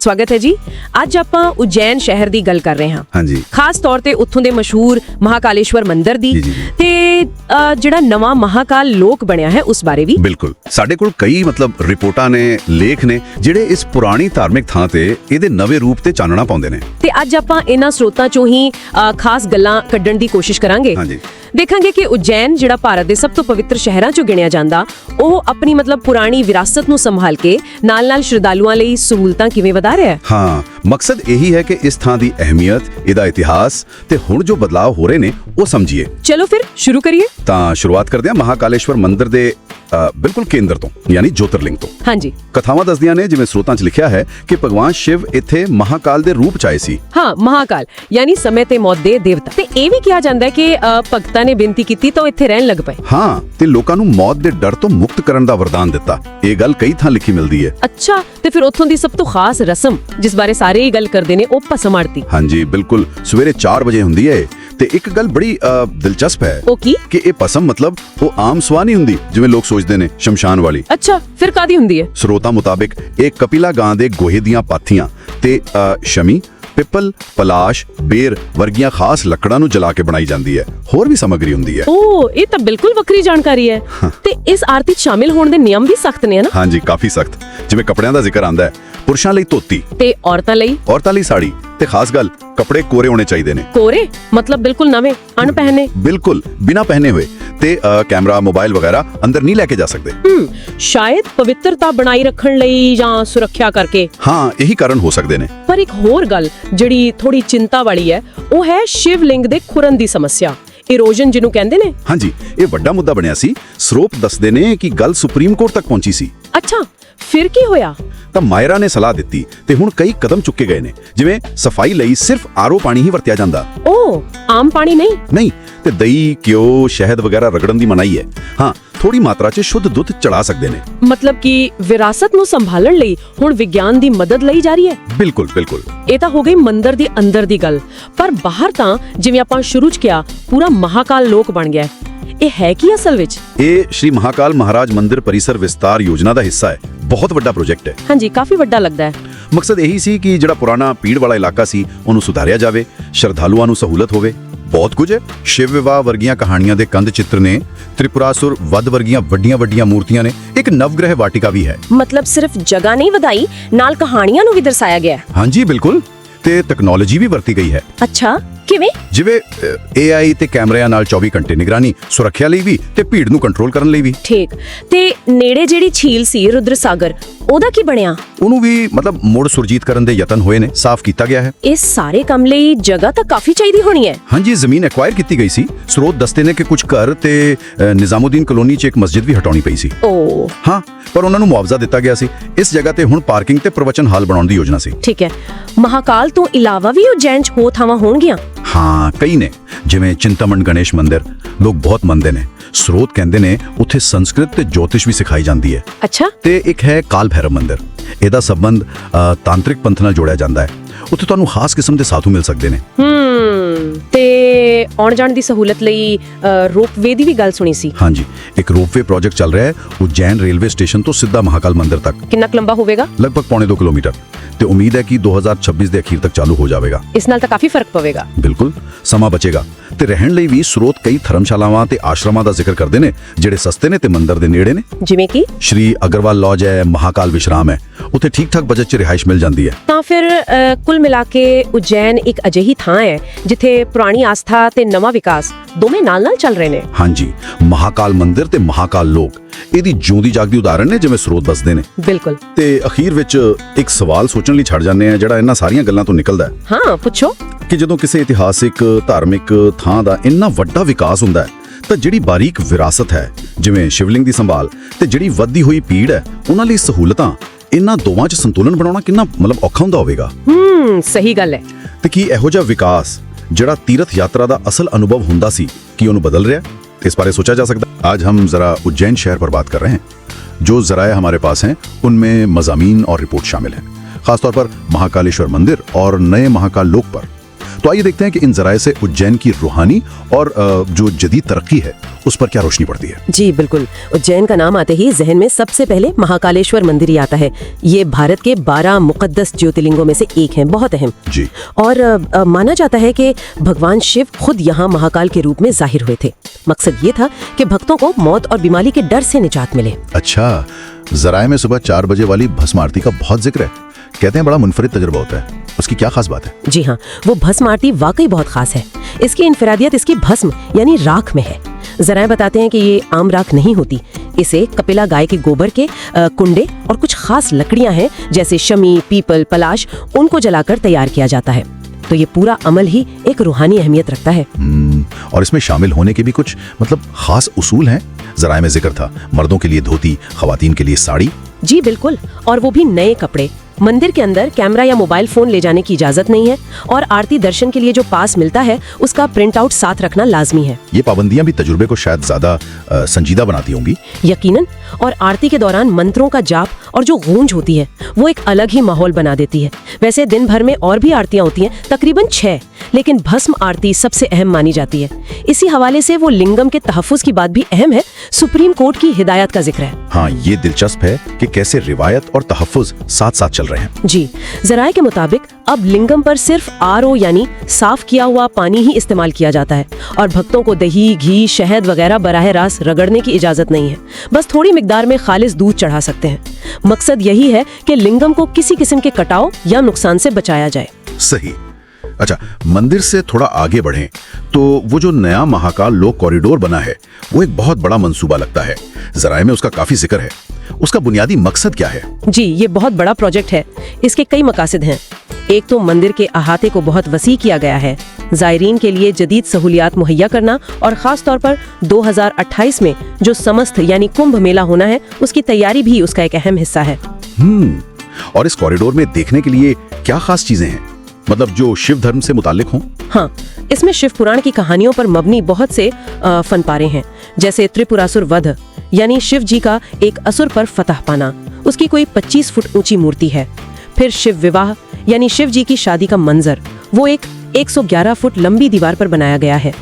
ਸਵਾਗਤ ਹੈ ਜੀ। ਅੱਜ ਆਪਾਂ ਉਜੈਨ ਸ਼ਹਿਰ ਦੀ ਗੱਲ ਕਰ ਰਹੇ ਹਾਂ। ਹਾਂਜੀ। ਖਾਸ ਤੌਰ ਤੇ ਉੱਥੋਂ ਦੇ ਮਸ਼ਹੂਰ ਮਹਾਕਾਲੇਸ਼ਵਰ ਮੰਦਿਰ ਦੀ ਤੇ ਜਿਹੜਾ ਨਵਾਂ ਮਹਾਕਾਲ ਲੋਕ ਬਣਿਆ ਹੈ ਉਸ ਬਾਰੇ ਵੀ। ਬਿਲਕੁਲ, ਸਾਡੇ ਕੋਲ ਕਈ ਰਿਪੋਰਟਾਂ ਨੇ, ਲੇਖ ਨੇ ਜਿਹੜੇ ਇਸ ਪੁਰਾਣੀ ਧਾਰਮਿਕ ਥਾਂ ਤੇ ਇਹਦੇ ਨਵੇਂ ਰੂਪ ਤੇ ਚਾਨਣਾ ਪਾਉਂਦੇ ਨੇ। ਤੇ ਅੱਜ ਆਪਾਂ ਇਹਨਾਂ ਸਰੋਤਾਂ ਚੋਂ ਹੀ ਖਾਸ ਗੱਲਾਂ ਕੱਢਣ ਦੀ ਕੋਸ਼ਿਸ਼ ਕਰਾਂਗੇ। ਹਾਂਜੀ। ਦੇਖਾਂਗੇ ਕਿ ਉਜੈਨ ਜਿਹੜਾ ਭਾਰਤ ਦੇ ਸਭ ਤੋਂ ਪਵਿੱਤਰ ਸ਼ਹਿਰਾਂ ਚੋਂ ਗਿਣਿਆ ਜਾਂਦਾ, ਉਹ ਆਪਣੀ ਪੁਰਾਣੀ ਵਿਰਾਸਤ ਨੂੰ ਸੰਭਾਲ ਕੇ ਨਾਲ-ਨਾਲ ਸ਼ਰਧਾਲੂਆਂ ਲਈ ਸਹੂਲਤਾਂ ਕਿਵੇਂ ਵਧਾ ਰਿਹਾ ਹੈ। ਹਾਂ, ਮਕਸਦ ਇਹੀ ਹੈ ਕਿ ਇਸ ਥਾਂ ਦੀ ਅਹਿਮੀਅਤ, ਇਹਦਾ ਇਤਿਹਾਸ ਤੇ ਹੁਣ ਜੋ ਬਦਲਾਅ ਹੋ ਰਹੇ ਨੇ ਉਹ ਸਮਝੀਏ। ਚਲੋ ਫਿਰ ਸ਼ੁਰੂ ਕਰੀਏ। ਤਾਂ ਸ਼ੁਰੂਆਤ ਕਰਦੇ ਹਾਂ ਮਹਾਕਾਲੇਸ਼ਵਰ ਮੰਦਿਰ ਦੇ ਬਿਲਕੁਲ ਕੇਂਦਰ ਤੋਂ, ਯਾਨੀ ਜੋਤਿਰਲਿੰਗ ਤੋਂ। ਹਾਂਜੀ। ਕਥਾਵਾਂ ਦੱਸਦੀਆਂ ਨੇ, ਜਿਵੇਂ ਸਰੋਤਾਂ 'ਚ ਲਿਖਿਆ ਹੈ ਕਿ ਭਗਵਾਨ ਸ਼ਿਵ ਇੱਥੇ ਮਹਾਕਾਲ ਦੇ ਰੂਪ 'ਚ ਆਏ ਸੀ। ਹਾਂ, ਮਹਾਕਾਲ ਯਾਨੀ ਸਮੇਂ ਤੇ ਮੌਤ ਦੇ ਦੇਵਤਾ। ਤੇ ਇਹ ਵੀ ਕਿਹਾ ਜਾਂਦਾ ਹੈ ਕਿ ਭਗਤਾਂ ਨੇ ਬੇਨਤੀ ਕੀਤੀ ਤਾਂ ਉਹ ਇੱਥੇ ਰਹਿਣ ਲੱਗ ਪਏ। ਹਾਂ, ਤੇ ਲੋਕਾਂ ਨੂੰ ਮੌਤ ਦੇ ਡਰ ਤੋਂ ਮੁਕਤ ਕਰਨ ਦਾ ਵਰਦਾਨ ਦਿੱਤਾ। ਇਹ ਗੱਲ ਕਈ ਥਾਂ ਲਿਖੀ ਮਿਲਦੀ ਹੈ। ਅੱਛਾ, ਤੇ ਫਿਰ ਉੱਥੋਂ ਦੀ ਸਭ ਤੋਂ ਖਾਸ ਰਸਮ ਜਿਸ ਬਾਰੇ ਸਾਰੇ ਹੀ ਗੱਲ ਕਰਦੇ ਨੇ, ਉਹ ਭਸਮ ਆਰਤੀ। ਹਾਂਜੀ, ਬਿਲਕੁਲ। ਸਵੇਰੇ 4 ਵਜੇ ਹੁੰਦੀ ਹੈ। ਤੇ ਇੱਕ ਗੱਲ ਬੜੀ ਦਿਲਚਸਪ ਹੈ। ਉਹ ਕੀ? ਕਿ ਇਹ ਭਸਮ ਉਹ ਆਮ ਸਵਾਹ ਨਹੀਂ ਹੁੰਦੀ ਜਿਵੇਂ ਲੋਕ ਸੋਚਦੇ ਨੇ, ਸ਼ਮਸ਼ਾਨ ਵਾਲੀ। ਅੱਛਾ, ਫਿਰ ਕਾਦੀ ਹੁੰਦੀ ਹੈ? ਸਰੋਤਾਂ ਮੁਤਾਬਿਕ ਇਹ ਕਪਿਲਾ ਗਾਂ ਦੇ ਗੋਹੇ ਦੀਆਂ ਪਾਥੀਆਂ ਤੇ ਸ਼ਮੀ, ਪਿੱਪਲ, ਪਲਾਸ਼, ਬੇਰ ਵਰਗੀਆਂ ਖਾਸ ਲੱਕੜਾਂ ਨੂੰ ਜਲਾ ਕੇ ਬਣਾਈ ਜਾਂਦੀ ਹੈ। ਹੋਰ ਵੀ ਸਮੱਗਰੀ ਹੁੰਦੀ ਹੈ। ਓ, ਇਹ ਤਾਂ ਬਿਲਕੁਲ ਵੱਖਰੀ ਜਾਣਕਾਰੀ ਹੈ। ਤੇ ਇਸ ਆਰਤੀ 'ਚ ਸ਼ਾਮਿਲ ਹੋਣ ਦੇ ਨਿਯਮ ਵੀ ਸਖਤ ਨੇ, ਨਾ? ਹਾਂਜੀ, ਕਾਫੀ ਸਖਤ। ਜਿਵੇਂ ਕੱਪੜਿਆਂ ਦਾ ਜ਼ਿਕਰ ਆਂਦਾ ਹੈ, ਪੁਰਸ਼ਾਂ ਲਈ ਧੋਤੀ ਤੇ ਔਰਤਾਂ ਲਈ ਸਾੜੀ। ਤੇ ਖਾਸ ਗੱਲ, ਕੱਪੜੇ ਕੋਰੇ ਹੋਣੇ ਚਾਹੀਦੇ ਨੇ। ਕੋਰੇ ਬਿਲਕੁਲ ਨਵੇਂ, ਅਣਪਹਿਨੇ। ਬਿਲਕੁਲ ਬਿਨਾਂ ਪਹਿਨੇ ਹੋਏ। ਤੇ ਕੈਮਰਾ, ਮੋਬਾਈਲ ਵਗੈਰਾ ਅੰਦਰ ਨਹੀਂ ਲੈ ਕੇ ਜਾ ਸਕਦੇ। ਸ਼ਾਇਦ ਪਵਿੱਤਰਤਾ ਬਣਾਈ ਰੱਖਣ ਲਈ ਜਾਂ ਸੁਰੱਖਿਆ ਕਰਕੇ। ਹਾਂ, ਇਹੀ ਕਾਰਨ ਹੋ ਸਕਦੇ ਨੇ। ਪਰ ਇੱਕ ਹੋਰ ਗੱਲ ਜਿਹੜੀ ਥੋੜੀ ਚਿੰਤਾ ਵਾਲੀ ਹੈ, ਉਹ ਹੈ ਸ਼ਿਵਲਿੰਗ ਦੇ ਖੁਰਨ ਦੀ ਸਮੱਸਿਆ, ਇਰੋਜਨ ਜਿਹਨੂੰ ਕਹਿੰਦੇ ਨੇ। ਹਾਂਜੀ, ਇਹ ਵੱਡਾ ਮੁੱਦਾ ਬਣਿਆ ਸੀ। ਸਰੋਤ ਦੱਸਦੇ ਨੇ ਕਿ ਗੱਲ ਸੁਪਰੀਮ ਕੋਰਟ ਤੱਕ ਪਹੁੰਚੀ ਸੀ। ਅੱਛਾ, ਫਿਰ ਕੀ ਹੋਇਆ? ਤਾਂ ਮਾਇਰਾ ਨੇ ਸਲਾਹ ਦਿੱਤੀ ਤੇ ਹੁਣ ਕਈ ਕਦਮ ਚੁੱਕੇ ਗਏ ਨੇ। ਜਿਵੇਂ ਸਫਾਈ ਲਈ ਸਿਰਫ ਆਰਓ ਪਾਣੀ ਹੀ ਵਰਤਿਆ ਜਾਂਦਾ। ਓ, ਆਮ ਪਾਣੀ ਨਹੀਂ? ਤੇ ਦਹੀਂ, ਘਿਓ, ਸ਼ਹਿਦ ਵਗੈਰਾ ਰਗੜਨ ਦੀ ਮਨਾਹੀ ਹੈ। ਹਾਂ, ਥੋੜੀ ਮਾਤਰਾ 'ਚ ਸ਼ੁੱਧ ਦੁੱਧ ਚੜਾ ਸਕਦੇ ਨੇ। ਮਤਲਬ ਕਿ ਵਿਰਾਸਤ ਨੂੰ ਸੰਭਾਲਣ ਲਈ ਹੁਣ ਵਿਗਿਆਨ ਦੀ ਮਦਦ ਲਈ ਜਾ ਰਹੀ ਹੈ। ਬਿਲਕੁਲ ਬਿਲਕੁਲ। ਇਹ ਤਾਂ ਹੋ ਗਈ ਮੰਦਿਰ ਦੇ ਅੰਦਰ ਦੀ ਗੱਲ, ਪਰ ਬਾਹਰ ਤਾਂ ਜਿਵੇਂ ਆਪਾਂ ਸ਼ੁਰੂ 'ਚ ਕਿਹਾ, ਪੂਰਾ ਮਹਾਕਾਲ ਲੋਕ ਬਣ ਗਿਆ। ਇਹ ਹੈ ਕੀ ਅਸਲ ਵਿੱਚ? ਇਹ ਸ਼੍ਰੀ ਮਹਾਕਾਲ ਮਹਾਰਾਜ ਮੰਦਿਰ ਪਰਿਸਰ ਵਿਸਤਾਰ ਯੋਜਨਾ ਦਾ ਹਿੱਸਾ ਹੈ। ਬਹੁਤ ਵੱਡਾ ਪ੍ਰੋਜੈਕਟ ਹੈ। ਹਾਂਜੀ, ਕਾਫੀ ਵੱਡਾ ਲੱਗਦਾ ਹੈ। ਮਕਸਦ ਇਹੀ ਸੀ ਕਿ ਜਿਹੜਾ ਪੁਰਾਣਾ ਪੀੜ ਵਾਲਾ ਇਲਾਕਾ ਸੀ ਉਹਨੂੰ ਸੁਧਾਰਿਆ ਜਾਵੇ, ਸ਼ਰਧਾਲੂਆਂ ਨੂੰ ਸਹੂਲਤ ਹੋਵੇ। ਬਹੁਤ ਕੁਝ ਹੈ। ਸ਼ਿਵ ਵਿਵਾਹ ਵਰਗੀਆਂ ਕਹਾਣੀਆਂ ਦੇ ਕੰਧ ਚਿੱਤਰ ਨੇ, ਤ੍ਰਿਪੁਰਾਸੁਰ ਵੱਧ ਵਰਗੀਆਂ ਵੱਡੀਆਂ ਮੂਰਤੀਆਂ ਨੇ। ਇੱਕ ਨਵਗ੍ਰਹਿ ਵਾਟਿਕਾ ਵੀ ਹੈ। ਮਤਲਬ ਸਿਰਫ ਜਗ੍ਹਾ ਨਹੀਂ ਵਧਾਈ, ਨਾਲ ਕਹਾਣੀਆਂ ਨੂੰ ਵੀ ਦਰਸਾਇਆ ਗਿਆ। ਹਾਂਜੀ, ਬਿਲਕੁਲ। ਤੇ ਟੈਕਨੋਲੋਜੀ ਵੀ ਵਰਤੀ ਗਈ ਹੈ। ਅੱਛਾ, ਕਿਵੇਂ? ਜਿਵੇਂ AI ਤੇ ਕੈਮਰਿਆਂ ਨਾਲ 24 ਘੰਟੇ ਨਿਗਰਾਨੀ, ਸੁਰੱਖਿਆ ਲਈ ਵੀ ਤੇ ਭੀੜ ਨੂੰ ਕੰਟਰੋਲ ਕਰਨ ਲਈ ਵੀ। ਠੀਕ। ਤੇ ਨੇੜੇ ਜਿਹੜੀ ਝੀਲ ਸੀ ਰੁਦਰ ਸਾਗਰ, ਉਹਦਾ ਕੀ ਬਣਿਆ? ਉਹਨੂੰ ਵੀ ਮੁੜ ਸੁਰਜੀਤ ਕਰਨ ਦੇ ਯਤਨ ਹੋਏ ਨੇ, ਸਾਫ਼ ਕੀਤਾ ਗਿਆ ਹੈ। ਇਸ ਸਾਰੇ ਕੰਮ ਲਈ ਜਗ੍ਹਾ ਤਾਂ ਕਾਫੀ ਚਾਹੀਦੀ ਹੋਣੀ ਹੈ। ਹਾਂਜੀ, ਜ਼ਮੀਨ ਐਕਵਾਇਰ ਕੀਤੀ ਗਈ ਸੀ। ਸਰੋਤ ਦੱਸਦੇ ਨੇ ਕਿ ਕੁਝ ਘਰ ਤੇ ਨਿਜ਼ਾਮੁਦੀਨ ਕਲੋਨੀ 'ਚ ਇੱਕ ਮਸਜਿਦ ਵੀ ਹਟਾਉਣੀ ਪਈ ਸੀ। ਓ। ਹਾਂ, ਪਰ ਉਹਨਾਂ ਨੂੰ ਮੁਆਵਜ਼ਾ ਦਿੱਤਾ ਗਿਆ ਸੀ। ਇਸ ਜਗ੍ਹਾ ਤੇ ਹੁਣ ਪਾਰਕਿੰਗ ਤੇ ਪ੍ਰਵਚਨ ਹਾਲ ਬਣਾਉਣ ਦੀ ਯੋਜਨਾ ਸੀ। ਠੀਕ ਹੈ। ਮਹਾਕਾਲ ਤੋਂ ਇਲਾਵਾ ਵੀ ਉਜੈਨ 'ਚ ਹੋਰ ਥਾਵਾਂ ਹੋਣਗੀਆਂ? ਹਾਂ, ਕਈ ਨੇ। ਜਿਵੇਂ ਚਿੰਤਾਮਣ ਗਣੇਸ਼ ਮੰਦਿਰ ਲੋਕ ਬਹੁਤ ਮੰਨਦੇ ਨੇ। ਸਰੋਤ ਕਹਿੰਦੇ ਨੇ ਉੱਥੇ ਸੰਸਕ੍ਰਿਤ ਤੇ ਜੋਤਿਸ਼ ਵੀ ਸਿਖਾਈ ਜਾਂਦੀ ਹੈ। ਅੱਛਾ। ਤੇ ਇੱਕ ਹੈ ਕਾਲ ਭੈਰਵ ਮੰਦਿਰ। ਇਹਦਾ ਸੰਬੰਧ ਤਾਂਤਰਿਕ ਪੰਥ ਨਾਲ ਜੋੜਿਆ ਜਾਂਦਾ ਹੈ। ਉੱਥੇ ਤੁਹਾਨੂੰ ਖਾਸ ਕਿਸਮ ਦੇ ਸਾਧੂ ਮਿਲ ਸਕਦੇ ਨੇ। ਤੇ ਆਉਣ ਜਾਣ ਦੀ ਸਹੂਲਤ ਲਈ ਰੋਪਵੇ ਦੀ ਵੀ ਗੱਲ ਸੁਣੀ ਸੀ। ਹਾਂਜੀ, ਇੱਕ ਰੋਪਵੇ ਪ੍ਰੋਜੈਕਟ ਚੱਲ ਰਿਹਾ ਹੈ ਉਜੈਨ ਰੇਲਵੇ ਸਟੇਸ਼ਨ ਤੋਂ ਸਿੱਧਾ ਮਹਾਕਾਲ ਮੰਦਿਰ ਤੱਕ। ਕਿੰਨਾ ਲੰਬਾ ਹੋਵੇਗਾ? ਲਗਭਗ 2.5 ਕਿਲੋਮੀਟਰ। ਤੇ ਉਮੀਦ ਹੈ ਕਿ 2026 ਦੇ ਅਖੀਰ ਤੱਕ ਚਾਲੂ ਹੋ ਜਾਵੇਗਾ। ਇਸ ਨਾਲ ਤਾਂ ਕਾਫੀ ਫਰਕ ਪਵੇਗਾ। ਬਿਲਕੁਲ, ਸਮਾਂ ਬਚੇਗਾ। ਤੇ ਰਹਿਣ ਲਈ ਵੀ ਸਰੋਤ ਕਈ ਧਰਮਸ਼ਾਲਾਵਾਂ ਤੇ ਆਸ਼ਰਮਾਂ ਦਾ ਜ਼ਿਕਰ ਕਰਦੇ ਨੇ ਜਿਹੜੇ ਸਸਤੇ ਨੇ ਤੇ ਮੰਦਿਰ ਦੇ ਨੇੜੇ ਨੇ। ਜਿਵੇਂ ਕਿ ਸ਼੍ਰੀ ਅਗਰਵਾਲ ਲੌਜ ਹੈ, ਮਹਾਕਾਲ ਵਿਸ਼ਰਾਮ ਹੈ। ਉੱਥੇ ਠੀਕ-ਠਾਕ ਬਜਟ 'ਚ ਰਿਹਾਇਸ਼ ਮਿਲ ਜਾਂਦੀ ਹੈ। ਤਾਂ ਫਿਰ ਕੁੱਲ ਮਿਲਾ ਕੇ ਉਜੈਨ ਇੱਕ ਅਜਿਹੀ ਥਾਂ ਹੈ ਜਿੱਥੇ ਪੁਰਾਣੀ ਆਸਥਾ ਤੇ ਨਵਾਂ ਵਿਕਾਸ ਦੋਵੇਂ ਨਾਲ-ਨਾਲ ਚੱਲ ਰਹੇ ਨੇ। ਹਾਂਜੀ, ਮਹਾਕਾਲ ਮੰਦਿਰ ਤੇ ਮਹਾਕਾਲ ਲੋਕ ਇਹਦੀ ਜਿਉਂਦੀ ਜਾਗਦੀ ਉਦਾਹਰਣ ਨੇ, ਜਿਵੇਂ ਸਰੋਤ ਦੱਸਦੇ ਨੇ। ਬਿਲਕੁਲ। ਤੇ ਅਖੀਰ ਵਿੱਚ ਇੱਕ ਸਵਾਲ ਸੋਚਣ ਲਈ ਛੱਡ ਜਾਂਦੇ ਆ, ਜਿਹੜਾ ਇਹਨਾਂ ਸਾਰੀਆਂ ਗੱਲਾਂ ਤੋਂ ਨਿਕਲਦਾ ਹੈ। ਹਾਂ, ਪੁੱਛੋ। ਕਿ ਜਦੋਂ ਕਿਸੇ ਇਤਿਹਾਸਿਕ ਧਾਰਮਿਕ ਥਾਂ ਦਾ ਇੰਨਾ ਵੱਡਾ ਵਿਕਾਸ ਹੁੰਦਾ ਹੈ ਤਾਂ ਜਿਹੜੀ ਬਾਰੀਕ ਵਿਰਾਸਤ ਹੈ, ਜਿਵੇਂ ਸ਼ਿਵਲਿੰਗ ਦੀ ਸੰਭਾਲ ਤੇ ਜਿਹੜੀ ਵੱਧਦੀ ਹੋਈ ਭੀੜ ਹੈ, ਉਹਨਾਂ ਲਈ ਸਹੂਲਤਾਂ, ਇਹਨਾਂ ਦੋਵਾਂ 'ਚ ਸੰਤੁਲਨ ਬਣਾਉਣਾ ਕਿੰਨਾ ਔਖਾ ਹੁੰਦਾ ਹੋਵੇਗਾ। ਸਹੀ ਗੱਲ ਹੈ। ਤੇ ਕੀ ਇਹੋ ਜਿਹਾ ਵਿਕਾਸ ਜਿਹੜਾ ਤੀਰਥ ਯਾਤਰਾ ਦਾ ਅਸਲ ਅਨੁਭਵ ਹੁੰਦਾ ਸੀ, ਕੀ ਉਹਨੂੰ ਬਦਲ ਰਿਹਾ? इस बारे सोचा जा सकता है। आज हम जरा उज्जैन शहर पर बात कर रहे हैं। जो जराए हमारे पास हैं उनमें मज़ामीन और रिपोर्ट शामिल हैं, खासतौर पर महाकालेश्वर मंदिर और नए महाकाल लोक पर। तो आइए देखते हैं कि इन जराए से उज्जैन की रूहानी और जो जदीद तरक्की है उस पर क्या रोशनी पड़ती है। जी बिल्कुल, उज्जैन का नाम आते ही जहन में सबसे पहले महाकालेश्वर मंदिर ही आता है। ये भारत के 12 मुकद्दस ज्योतिर्लिंगों में से एक है, बहुत अहम जी। और माना जाता है कि भगवान शिव खुद यहाँ महाकाल के रूप में जाहिर हुए थे। मकसद ये था कि भक्तों को मौत और बीमारी के डर से निजात मिले। अच्छा, जराए में सुबह 4 बजे वाली भस्म आरती का बहुत जिक्र है, कहते हैं बड़ा मुनफरिद तजुर्बा होता है, उसकी क्या खास बात है? जी हाँ, वो भस्म आरती वाकई बहुत खास है। इसकी इनफरादियत इसकी भस्म यानी राख में है। जराए बताते हैं कि ये आम राख नहीं होती, इसे कपिला गाय के गोबर के कुंडे और कुछ खास लकड़ियां हैं जैसे शमी, पीपल, पलाश, उनको जलाकर तैयार किया जाता है। तो ये पूरा अमल ही एक रूहानी अहमियत रखता है। और इसमें शामिल होने के भी कुछ खास उसूल हैं। जराए में जिक्र था मर्दों के लिए धोती, खवातीन के लिए साड़ी। जी बिल्कुल, और वो भी नए कपड़े। मंदिर के अंदर कैमरा या मोबाइल फोन ले जाने की इजाजत नहीं है और आरती दर्शन के लिए जो पास मिलता है उसका प्रिंट आउट साथ रखना लाजमी है। ये पाबंदियां भी तजुर्बे को शायद ज्यादा संजीदा बनाती होंगी। यकीनन, और आरती के दौरान मंत्रों का जाप और जो गूंज होती है वो एक अलग ही माहौल बना देती है। वैसे दिन भर में और भी आरतियां होती हैं, तकरीबन 6, लेकिन भस्म आरती सबसे अहम मानी जाती है। इसी हवाले से वो लिंगम के तहफ्फुज की बात भी अहम है। सुप्रीम कोर्ट की हिदायत का जिक्र है। हाँ, ये दिलचस्प है कि कैसे रिवायत और तहफ्फुज साथ साथ चल रहे हैं। जी, जराए के मुताबिक अब लिंगम पर सिर्फ आरओ यानी साफ किया हुआ पानी ही इस्तेमाल किया जाता है और भक्तों को दही, घी, शहद वगैरह बराह रास्त रगड़ने की इजाजत नहीं है। बस थोड़ी मिकदार में खालिस दूध चढ़ा सकते हैं। मकसद यही है कि लिंगम को किसी किस्म के कटाव या नुकसान से बचाया जाए। सही। अच्छा, मंदिर से थोड़ा आगे बढ़ें तो वो जो नया महाकाल लोक कॉरिडोर बना है वो एक बहुत बड़ा मंसूबा लगता है। जराए में उसका काफी जिक्र है। उसका बुनियादी मकसद क्या है? जी, ये बहुत बड़ा प्रोजेक्ट है। इसके कई मकासद हैं। एक तो मंदिर के अहाते को बहुत वसी किया गया है, जायरीन के लिए जदीद सहूलियात मुहैया करना और खास तौर पर 2028 में जो समस्त यानी कुंभ मेला होना है उसकी तैयारी भी उसका एक अहम हिस्सा है। और इस कॉरिडोर में देखने के लिए क्या खास चीजें हैं, जो शिव धर्म से मुताल्लिक हों? हाँ, इसमें शिव पुराण की कहानियों पर मबनी बहुत से फनपारे हैं, जैसे त्रिपुरासुर वध यानी शिव जी का एक असुर पर फतह पाना, उसकी कोई 25 फुट ऊंची मूर्ति है। फिर शिव विवाह यानी शिव जी की शादी का मंजर, वो एक 111 फुट लंबी दीवार पर बनाया गया है।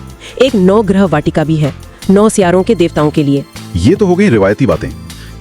एक 9 ग्रह वाटिका भी है, 9 सियारों के देवताओं के लिए। ये तो हो गई रिवायती बातें,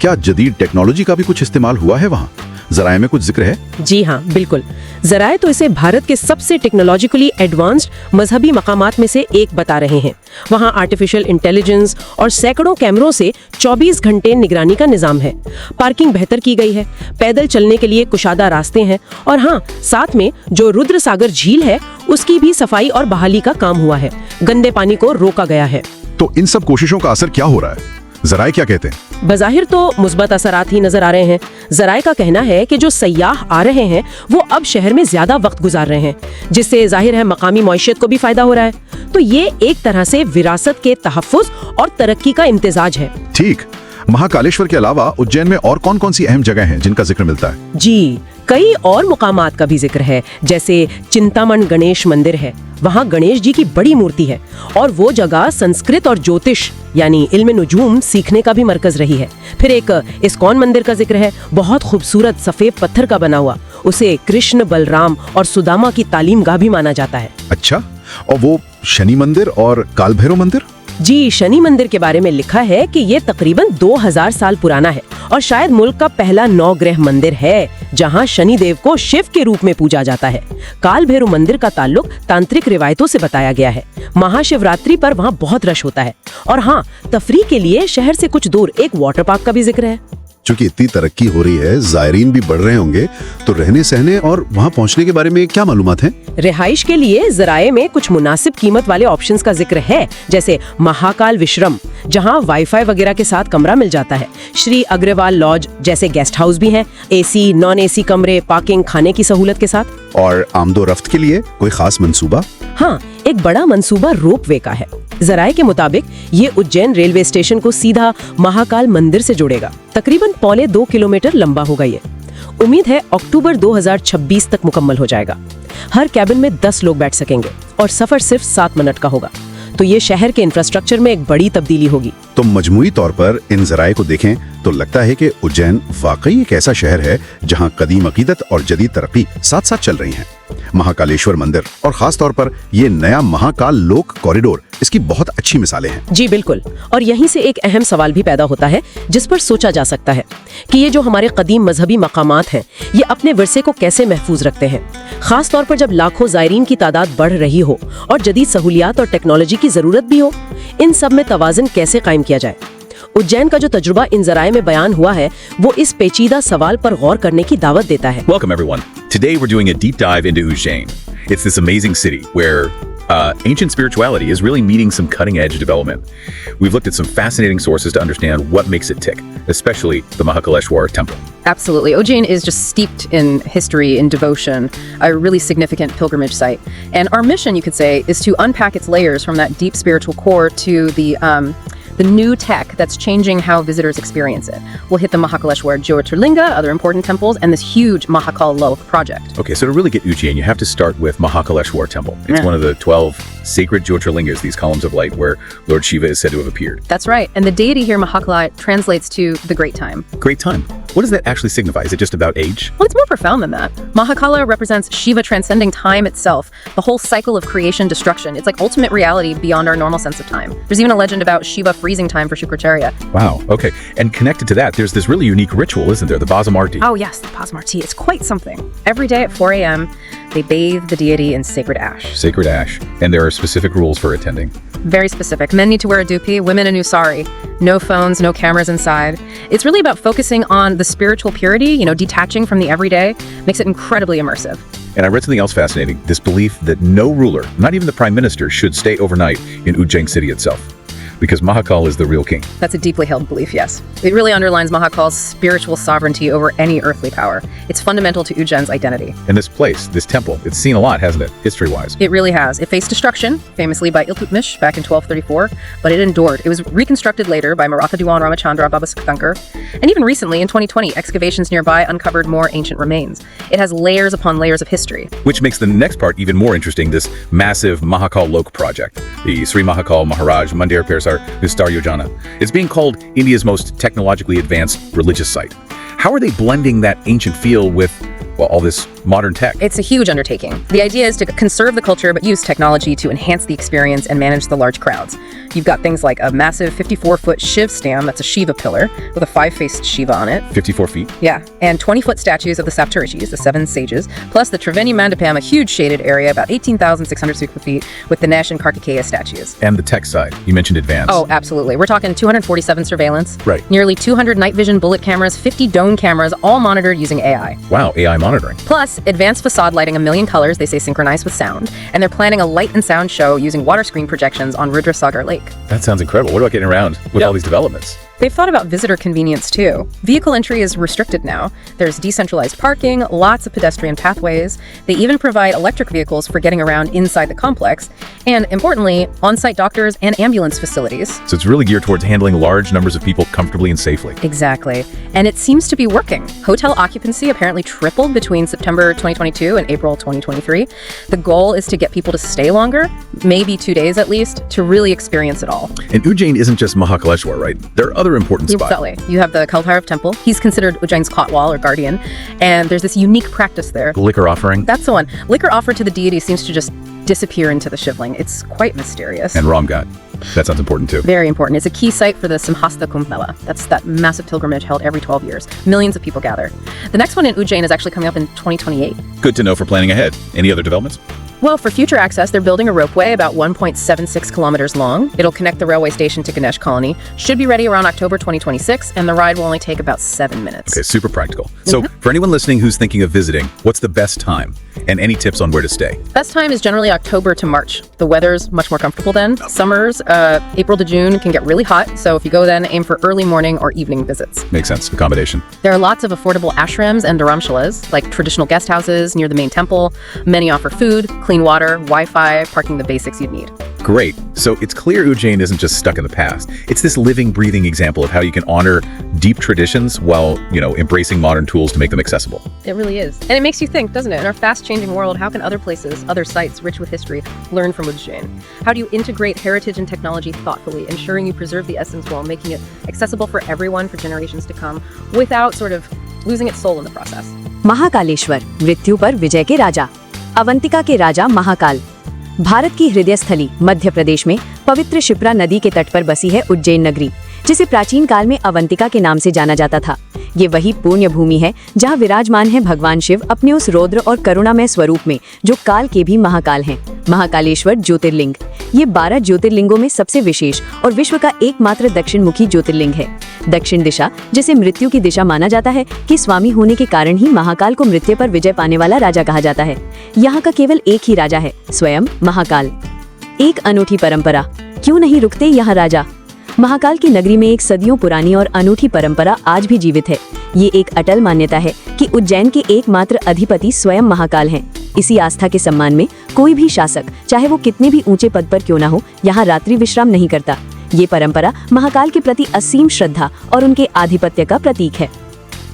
क्या जदीद टेक्नोलॉजी का भी कुछ इस्तेमाल हुआ है वहाँ? जराए में कुछ जिक्र है? जी हाँ, बिल्कुल। जराए तो इसे भारत के सबसे टेक्नोलॉजिकली एडवांस्ड मजहबी मकामात में से एक बता रहे हैं। वहाँ आर्टिफिशियल इंटेलिजेंस और सैकड़ों कैमरों से 24 घंटे निगरानी का निजाम है। पार्किंग बेहतर की गई है, पैदल चलने के लिए कुशादा रास्ते हैं और हाँ, साथ में जो रुद्र सागर झील है उसकी भी सफाई और बहाली का काम हुआ है। गंदे पानी को रोका गया है। तो इन सब कोशिशों का असर क्या हो रहा है? जराए क्या कहते हैं? बज़ाहिर तो मुस्बत असरात ही नजर आ रहे हैं। जराए का कहना है कि जो सयाह आ रहे हैं वो अब शहर में ज्यादा वक्त गुजार रहे हैं, जिससे जाहिर है मकामी मईशत को भी फायदा हो रहा है। तो ये एक तरह से विरासत के तहफ्फुज और तरक्की का इम्तिजाज है। ठीक। महाकालेश्वर के अलावा उज्जैन में और कौन कौन सी अहम जगह हैं जिनका जिक्र मिलता है? जी, कई और मुकामात का भी जिक्र है, जैसे चिंतामण गणेश मंदिर है, वहाँ गणेश जी की बड़ी मूर्ति है और वो जगह संस्कृत और ज्योतिष यानी इल्म नुजूम सीखने का भी मरकज रही है। फिर एक इस्कॉन मंदिर का जिक्र है, बहुत खूबसूरत सफेद पत्थर का बना हुआ, उसे कृष्ण, बलराम और सुदामा की तालीम गाह भी माना जाता है। अच्छा, और वो शनि मंदिर और काल भैरव मंदिर? जी, शनि मंदिर के बारे में लिखा है कि ये तकरीबन 2000 साल पुराना है और शायद मुल्क का पहला 9 ग्रह मंदिर है जहां शनि देव को शिव के रूप में पूजा जाता है। काल भैरव मंदिर का ताल्लुक तांत्रिक रिवायतों से बताया गया है। महाशिवरात्रि पर वहां बहुत रश होता है। और हाँ, तफरीह के लिए शहर से कुछ दूर एक वाटर पार्क का भी जिक्र है। चूंकि इतनी तरक्की हो रही है, जायरीन भी बढ़ रहे होंगे, तो रहने सहने और वहाँ पहुँचने के बारे में क्या मालूमात हैं? रिहाइश के लिए जराए में कुछ मुनासिब कीमत वाले ऑप्शंस का जिक्र है, जैसे महाकाल विश्रम जहां वाईफाई वगैरह के साथ कमरा मिल जाता है, श्री अग्रवाल लॉज जैसे गेस्ट हाउस भी हैं, एसी, नॉन एसी कमरे, पार्किंग, खाने की सहूलत के साथ। और आमदो रफ्त के लिए कोई खास मंसूबा? हाँ, एक बड़ा मंसूबा रोपवे का है। जराए के मुताबिक ये उज्जैन रेलवे स्टेशन को सीधा महाकाल मंदिर से जोड़ेगा। तकरीबन 2.25 किलोमीटर लंबा होगा ये। उम्मीद है अक्टूबर 2026 तक मुकम्मल हो जाएगा। हर कैबिन में 10 लोग बैठ सकेंगे और सफर सिर्फ 7 मिनट का होगा। तो ये शहर के इंफ्रास्ट्रक्चर में एक बड़ी तब्दीली होगी। तो मजमूई तौर पर इन जराए को देखें तो लगता है कि उज्जैन वाकई एक ऐसा शहर है जहां कदीम अकीदत और जदीद तरक्की साथ साथ चल रही हैं। महाकालेश्वर मंदिर और खास तौर पर ये नया महाकाल लोक कॉरिडोर इसकी बहुत अच्छी मिसालें हैं। जी बिल्कुल। और यहीं से एक अहम सवाल भी पैदा होता है जिस पर सोचा जा सकता है कि ये जो हमारे कदीम मजहबी मकामात हैं ये अपने विरसे को कैसे महफूज रखते हैं, खास तौर पर जब लाखों ज़ायरीन की तादाद बढ़ रही हो और जदीद सहूलियात और टेक्नोलॉजी की ज़रूरत भी हो। इन सब में तवाज़ुन कैसे कायम किया जाए। उज्जैन का जो तजुर्बा इन ज़राए में बयान हुआ है वो इस पेचीदा सवाल पर गौर करने की दावत देता है। Welcome everyone. Today we're doing a deep dive into Ujjain. It's this amazing city where ancient spirituality is really meeting some cutting-edge development. We've looked at some fascinating sources to understand what makes it tick, especially the Mahakaleshwar temple. Absolutely. Ujjain is just steeped in history and devotion, a really significant pilgrimage site. And our mission, you could say, is to unpack its layers from that deep spiritual core to the new tech that's changing how visitors experience it. We'll hit the Mahakaleshwar Jyotirlinga, other important temples, and this huge Mahakal Lok project. Okay, so to really get Ujjain, you have to start with Mahakaleshwar temple. It's one of the 12 sacred Jyotirlingas, these columns of light where Lord Shiva is said to have appeared. That's right. And the deity here, Mahakala, translates to the great time. Great time. What does that actually signify? Is it just about age? Well, it's more profound than that. Mahakala represents Shiva transcending time itself, the whole cycle of creation, destruction. It's like ultimate reality beyond our normal sense of time. There's even a legend about Shiva freezing time for Shukracharya. Wow, okay. And connected to that, there's this really unique ritual, isn't there? The Basamarti. Oh yes, the Pasmarti. It's quite something. Every day at 4 a.m., they bathe the deity in sacred ash. Sacred ash. And there are specific rules for attending. Very specific. Men need to wear a dupi, women a nusari. No phones, no cameras inside. It's really about focusing on the spiritual purity, detaching from the everyday, makes it incredibly immersive. And I read something else fascinating, this belief that no ruler, not even the prime minister, should stay overnight in Ujjain city itself. Because Mahakal is the real king. That's a deeply held belief, yes. It really underlines Mahakal's spiritual sovereignty over any earthly power. It's fundamental to Ujjain's identity. And this place, this temple, it's seen a lot, hasn't it, history-wise? It really has. It faced destruction, famously by Iltutmish back in 1234, but it endured. It was reconstructed later by Maratha Diwan Ramachandra Babasakhankar. And even recently, in 2020, excavations nearby uncovered more ancient remains. It has layers upon layers of history. Which makes the next part even more interesting, this massive Mahakal Lok project. The Sri Mahakal Maharaj Mandir Pirsar Vistar Yojana. It's being called India's most technologically advanced religious site. How are they blending that ancient feel with, well, all this modern tech? It's a huge undertaking. The idea is to conserve the culture but use technology to enhance the experience and manage the large crowds. You've got things like a massive 54-foot Shiv stand that's a Shiva pillar with a 5-faced Shiva on it. 54 feet? Yeah, and 20-foot statues of the Saptarishis, the 7 sages, plus the Triveni Mandapam, a huge shaded area, about 18,600 square feet, with the Nash and Kartikeya statues. And the tech side, you mentioned advanced. Oh, absolutely. We're talking 247 surveillance, Right. nearly 200 night vision bullet cameras, 50 dome cameras, all monitored using AI. Wow, AI monitoring. Plus, advanced facade lighting, a million colors, they say synchronized with sound. And they're planning a light and sound show using water screen projections on Rudrasagar Lake. That sounds incredible. What about getting around with all these developments? They've thought about visitor convenience too. Vehicle entry is restricted now. There's decentralized parking, lots of pedestrian pathways. They even provide electric vehicles for getting around inside the complex. And importantly, on-site doctors and ambulance facilities. So it's really geared towards handling large numbers of people comfortably and safely. Exactly. And it seems to be working. Hotel occupancy apparently tripled between September 2022 and April 2023. The goal is to get people to stay longer, maybe 2 days at least, to really experience it all. And Ujjain isn't just Mahakaleshwar, right? There are other important spots. Exactly. You have the Kalbhairav temple. He's considered Ujjain's Kotwal or guardian. And there's this unique practice there. Liquor offering. That's the one. Liquor offered to the deity seems to just disappear into the shivling. It's quite mysterious. And Ramghat. That sounds important too. Very important. It's a key site for the Simhasta Kumbh Mela. That's that massive pilgrimage held every 12 years. Millions of people gather. The next one in Ujjain is actually coming up in 2028. Good to know for planning ahead. Any other developments? Well, for future access, they're building a ropeway about 1.76 kilometers long. It'll connect the railway station to Ganesh Colony. Should be ready around October 2026, and the ride will only take about 7 minutes. Okay, super practical. So for anyone listening who's thinking of visiting, what's the best time? And any tips on where to stay? Best time is generally October to March. The weather's much more comfortable then. Summers, April to June can get really hot, so if you go then, aim for early morning or evening visits. Makes sense. Accommodation. There are lots of affordable ashrams and dharamshalas, like traditional guest houses near the main temple. Many offer food, clean water, Wi-Fi, parking, the basics you'd need. Great. So it's clear Ujjain isn't just stuck in the past. It's this living, breathing example of how you can honor deep traditions while, embracing modern tools to make them accessible. It really is. And it makes you think, doesn't it? In our fast-changing world, how can other places, other sites rich with history, learn from Ujjain? How do you integrate heritage and technology thoughtfully, ensuring you preserve the essence while making it accessible for everyone for generations to come, without sort of losing its soul in the process? Mahakaleshwar, मृत्यु पर विजय के राजा। अवंतिका के राजा महाकाल। भारत की हृदय स्थली मध्य प्रदेश में पवित्र शिप्रा नदी के तट पर बसी है उज्जैन नगरी, जिसे प्राचीन काल में अवंतिका के नाम से जाना जाता था। ये वही पुण्य भूमि है जहाँ विराजमान है भगवान शिव अपने उस रौद्र और करुणामय स्वरूप में, जो काल के भी महाकाल हैं। महाकालेश्वर ज्योतिर्लिंग ये 12 ज्योतिर्लिंगों में सबसे विशेष और विश्व का एकमात्र दक्षिण मुखी ज्योतिर्लिंग है। दक्षिण दिशा, जिसे मृत्यु की दिशा माना जाता है, कि स्वामी होने के कारण ही महाकाल को मृत्यु पर विजय पाने वाला राजा कहा जाता है। यहाँ का केवल एक ही राजा है, स्वयं महाकाल। एक अनूठी परंपरा, क्यों नहीं रुकते यहाँ राजा। महाकाल की नगरी में एक सदियों पुरानी और अनूठी परंपरा आज भी जीवित है। ये एक अटल मान्यता है कि उज्जैन के एकमात्र अधिपति स्वयं महाकाल हैं। इसी आस्था के सम्मान में कोई भी शासक, चाहे वो कितने भी ऊंचे पद पर क्यों ना हो, यहाँ रात्रि विश्राम नहीं करता। ये परंपरा महाकाल के प्रति असीम श्रद्धा और उनके आधिपत्य का प्रतीक है।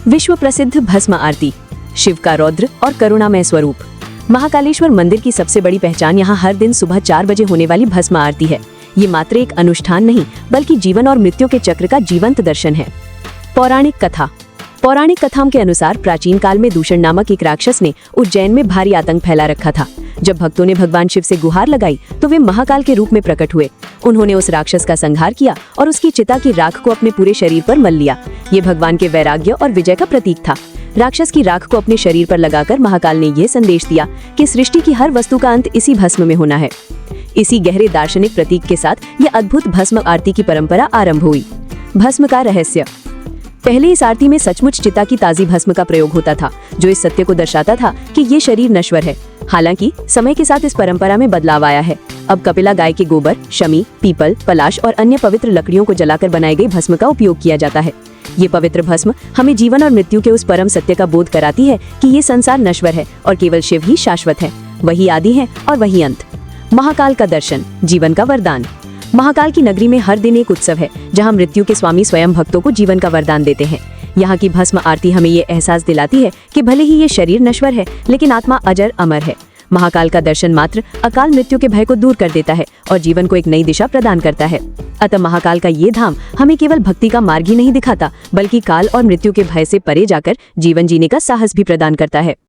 विश्व प्रसिद्ध भस्म आरती, शिव का रौद्र और करुणामय स्वरूप। महाकालेश्वर मंदिर की सबसे बड़ी पहचान यहाँ हर दिन सुबह 4 बजे होने वाली भस्म आरती है। ये मात्र एक अनुष्ठान नहीं, बल्कि जीवन और मृत्यु के चक्र का जीवंत दर्शन है। पौराणिक कथा। पौराणिक कथाओं के अनुसार प्राचीन काल में दूषण नामक एक राक्षस ने उज्जैन में भारी आतंक फैला रखा था। जब भक्तों ने भगवान शिव से गुहार लगाई तो वे महाकाल के रूप में प्रकट हुए। उन्होंने उस राक्षस का संहार किया और उसकी चिता की राख को अपने पूरे शरीर पर मल लिया। ये भगवान के वैराग्य और विजय का प्रतीक था। राक्षस की राख को अपने शरीर पर लगाकर महाकाल ने यह संदेश दिया कि सृष्टि की हर वस्तु का अंत इसी भस्म में होना है। इसी गहरे दार्शनिक प्रतीक के साथ यह अद्भुत भस्म आरती की परंपरा आरंभ हुई। भस्म का रहस्य। पहले इस आरती में सचमुच चिता की ताजी भस्म का प्रयोग होता था, जो इस सत्य को दर्शाता था कि ये शरीर नश्वर है। हालांकि समय के साथ इस परंपरा में बदलाव आया है। अब कपिला गाय के गोबर, शमी, पीपल, पलाश और अन्य पवित्र लकड़ियों को जलाकर बनाई गई भस्म का उपयोग किया जाता है। ये पवित्र भस्म हमें जीवन और मृत्यु के उस परम सत्य का बोध कराती है कि ये संसार नश्वर है और केवल शिव ही शाश्वत है। वही आदि है और वही अंत। महाकाल का दर्शन, जीवन का वरदान। महाकाल की नगरी में हर दिन एक उत्सव है, जहां मृत्यु के स्वामी स्वयं भक्तों को जीवन का वरदान देते हैं। यहाँ की भस्म आरती हमें ये एहसास दिलाती है कि भले ही ये शरीर नश्वर है, लेकिन आत्मा अजर अमर है। महाकाल का दर्शन मात्र अकाल मृत्यु के भय को दूर कर देता है और जीवन को एक नई दिशा प्रदान करता है। अतः महाकाल का ये धाम हमें केवल भक्ति का मार्ग ही नहीं दिखाता, बल्कि काल और मृत्यु के भय से परे जाकर जीवन जीने का साहस भी प्रदान करता है।